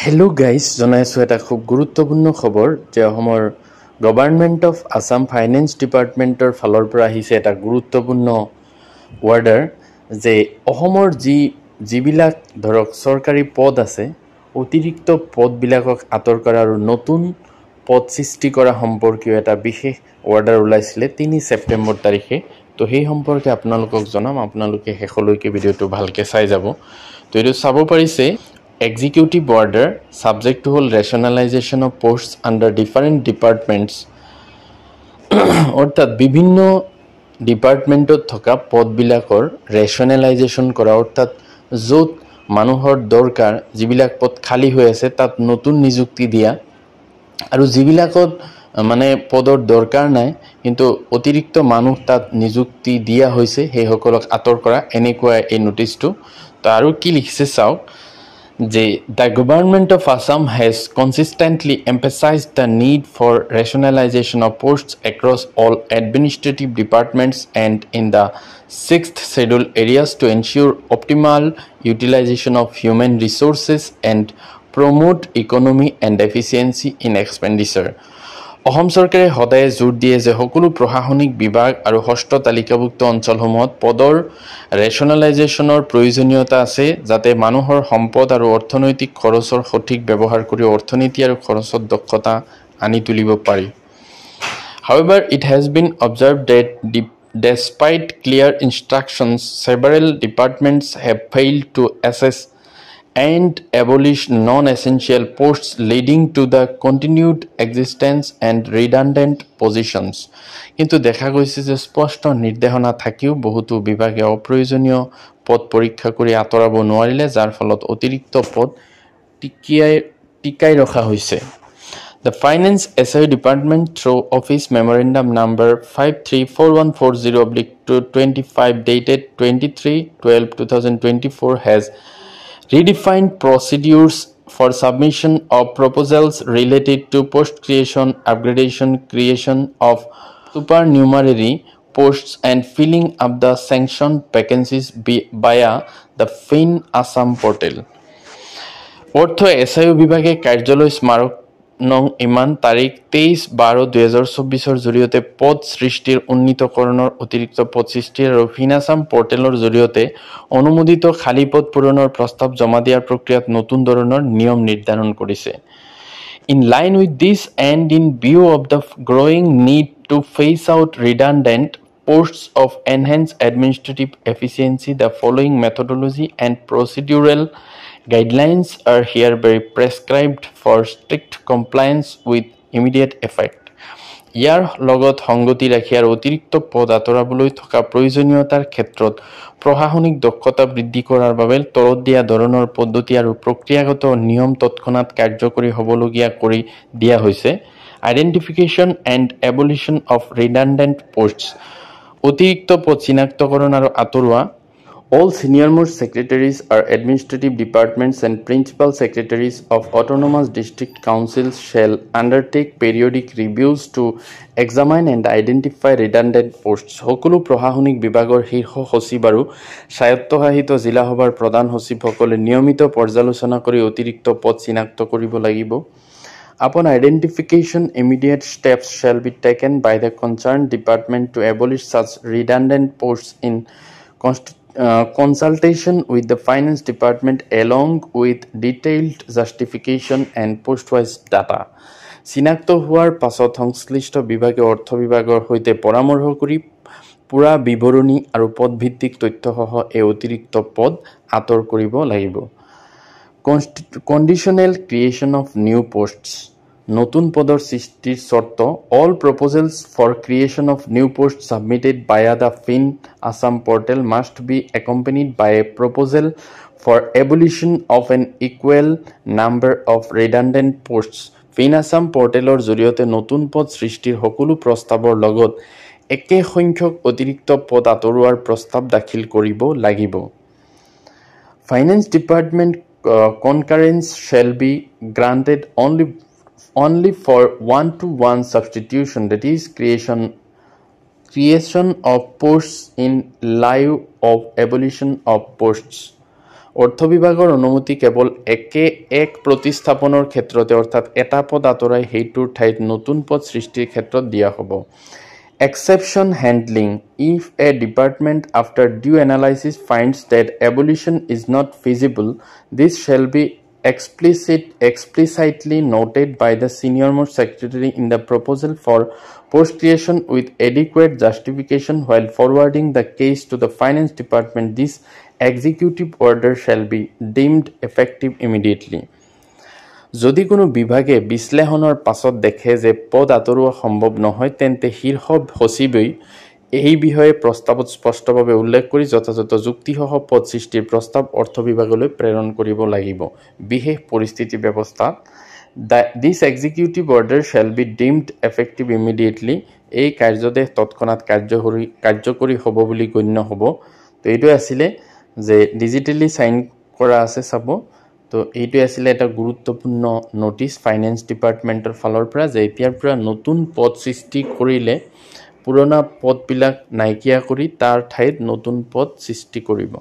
Hello' guys, জনাইছোঁ এটা খুব গুৰুত্বপূৰ্ণ খবৰ যে অসমৰ গভৰ্ণমেণ্ট অফ আছাম ফাইনেন্স ডিপাৰ্টমেণ্টৰ ফালৰ পৰা আহিছে এটা গুৰুত্বপূৰ্ণ ৱাৰ্ডাৰ যে অসমৰ যিবিলাক ধৰক চৰকাৰী পদ আছে, অতিৰিক্ত পদবিলাকক আঁতৰ কৰা আৰু নতুন পদ সৃষ্টি কৰা সম্পৰ্কীয় এটা বিশেষ ৱাৰ্ডাৰ ওলাইছিলে ৩ ছেপ্টেম্বৰ তাৰিখে। তো সেই সম্পৰ্কে আপোনালোকক জনাম, আপোনালোকে শেষলৈকে ভিডিঅ'টো ভালকৈ চাই যাব। তো এইটো চাব পাৰিছে এক্সিকিউটিভ অৰ্ডাৰ, ছাবজেক্টটো হ'ল ৰেচনেলাইজেশ্যন অফ পোষ্টছ আণ্ডাৰ ডিফাৰেণ্ট ডিপাৰ্টমেণ্টছ। অৰ্থাৎ বিভিন্ন ডিপাৰ্টমেণ্টত থকা পদবিলাকৰ ৰেচনেলাইজেশ্যন কৰা, অৰ্থাৎ য'ত মানুহৰ দৰকাৰ, যিবিলাক পদ খালী হৈ আছে তাত নতুন নিযুক্তি দিয়া, আৰু যিবিলাকত মানে পদৰ দৰকাৰ নাই কিন্তু অতিৰিক্ত মানুহ তাত নিযুক্তি দিয়া হৈছে সেইসকলক আঁতৰ কৰা, এনেকুৱা এই নটিচটো। তো আৰু কি লিখিছে চাওক যে the government of Assam has consistently emphasized the need for rationalization of posts across all administrative departments and in the 6th schedule areas to ensure optimal utilization of human resources and promote economy and efficiency in expenditure. Assam চৰকাৰে সদায় জোৰ দিয়ে যে সকলো প্ৰশাসনিক বিভাগ আৰু ষষ্ঠ তালিকাভুক্ত অঞ্চলসমূহত পদৰ ৰেচনেলাইজেশ্যনৰ প্ৰয়োজনীয়তা আছে যাতে মানুহৰ সম্পদ আৰু অৰ্থনৈতিক খৰচৰ সঠিক ব্যৱহাৰ কৰি অৰ্থনীতি আৰু খৰচত দক্ষতা আনি তুলিব পাৰি। However, it has been observed that despite clear instructions, several departments have failed to assess and abolish non-essential posts, leading to the continued existence and redundant positions. কিন্তু দেখা গৈছে যে স্পষ্ট নিৰ্দেশনা থাকিও বহুতো বিভাগে অপ্ৰয়োজনীয় পদ পৰীক্ষা কৰি আঁতৰাব নোৱাৰিলে, যাৰ ফলত অতিৰিক্ত পদ টিকাই ৰখা হৈছে। The Finance SIU Department through Office Memorandum number 534140/25 dated 23/12/2024 has redefined procedures for submission of proposals related to post creation, upgradation, creation of supernumerary posts and filling up the sanctioned vacancies via the Fin Assam portal. অর্থ SIU বিভাগে কাৰ্যালয় স্মাৰক নং ইমান তাৰিখ 23/12/2024 জৰিয়তে পদ সৃষ্টিৰ উন্নীতকৰণৰ, অতিৰিক্ত পদ সৃষ্টিৰ আৰু ফিন আছাম পৰ্টেলৰ জৰিয়তে অনুমোদিত খালী পদ পূৰণৰ প্ৰস্তাৱ জমা দিয়াৰ প্ৰক্ৰিয়াত নতুন ধৰণৰ নিয়ম নিৰ্ধাৰণ কৰিছে। In line with this and in view of the growing need to phase out redundant posts of enhanced administrative efficiency, the following methodology and procedural guidelines are hereby prescribed for strict compliance with immediate effect. ইয়াৰ লগত সংগতি ৰাখি আৰু অতিৰিক্ত পদ আঁতৰাবলৈ থকা প্ৰয়োজনীয়তাৰ ক্ষেত্ৰত প্ৰশাসনিক দক্ষতা বৃদ্ধি কৰাৰ বাবে তলত দিয়া ধৰণৰ পদ্ধতি আৰু প্ৰক্ৰিয়াগত নিয়ম তৎক্ষণাত কাৰ্যকৰী হ'বলগীয়া কৰি দিয়া হৈছে। আইডেণ্টিফিকেশ্যন এণ্ড এবলিশ্যন অফ ৰিডাণ্ডেণ্ট পোষ্টছ, অতিৰিক্ত পদ চিনাক্তকৰণ আৰু আঁতৰোৱা। All senior-most secretaries or administrative departments and principal secretaries of autonomous district councils shall undertake periodic reviews to examine and identify redundant posts. সকলো প্ৰশাসনিক বিভাগৰ শীৰ্ষ সচিব আৰু স্বায়ত্তশাসিত জিলা সভাৰ প্ৰধান সচিবসকলে নিয়মিত পৰ্যালোচনা কৰি অতিৰিক্ত পদ চিনাক্ত কৰিব লাগিব। Upon identification, immediate steps shall be taken by the concerned department to abolish such redundant posts in consultation with the finance department along with detailed justification and post-wise data. চিনাক্ত হোৱাৰ পাছত সংশ্লিষ্ট বিভাগে অৰ্থ বিভাগৰ সৈতে পৰামৰ্শ কৰি পুৰা বিৱৰণী আৰু পদভিত্তিক তথ্যসহ এই অতিৰিক্ত পদ আঁতৰ কৰিব লাগিব। Conditional creation of new posts, নতুন পদৰ সৃষ্টিৰ চৰ্ত। All proposals for creation of new posts submitted via the Fin Assam portal must be accompanied by a proposal for abolition of an equal number of redundant posts. Fin Assam portalৰ জৰিয়তে নতুন পদ সৃষ্টিৰ সকলো প্ৰস্তাৱৰ লগত একে সংখ্যক অতিৰিক্ত পদ আঁতৰোৱাৰ প্ৰস্তাৱ দাখিল কৰিব লাগিব। Finance Department concurrence shall be granted only for one-to-one substitution, that is creation of posts in lieu of abolition of posts. অৰ্থ বিভাগৰ অনুমতি কেৱল এক প্ৰতিস্থাপনৰ ক্ষেত্ৰতে অৰ্থাৎ এটা পদ আঁতৰাই সেইটোৰ ঠাইত নতুন পদ সৃষ্টিৰ ক্ষেত্ৰত দিয়া হ'ব। Exception handling: if a department after due analysis finds that abolition is not feasible, this shall be explicitly noted by the senior most secretary in the proposal for post creation with adequate justification while forwarding the case to the finance department. This executive order shall be deemed effective immediately. যদি কোনো বিভাগে বিশ্লেষণৰ পাছত দেখে যে পদ আঁতৰোৱা সম্ভৱ নহয় তেন্তে শীৰ্ষ সচিবই এই বিষয়ে প্ৰস্তাৱত স্পষ্টভাৱে উল্লেখ কৰি যথাযথ যুক্তিসহ পদ সৃষ্টিৰ প্ৰস্তাৱ অৰ্থ বিভাগলৈ প্ৰেৰণ কৰিব লাগিব। বিশেষ পৰিস্থিতি ব্যৱস্থাত দিছ executive order shall be deemed effective immediately, এই কাৰ্যদেশ তৎক্ষণাৎ কাৰ্যকৰী হ'ব বুলি গণ্য হ'ব। তো এইটো আছিলে যে ডিজিটেলি সাইন কৰা আছে চাব। তো এইটো আছিলে এটা গুৰুত্বপূৰ্ণ নোটিছ ফাইনেন্স ডিপাৰ্টমেণ্টৰ ফালৰ পৰা যে এতিয়াৰ পৰা নতুন পদ সৃষ্টি কৰিলে পুৰণা পদবিলাক নাইকিয়া কৰি তাৰ ঠাইত নতুন পদ সৃষ্টি কৰিব।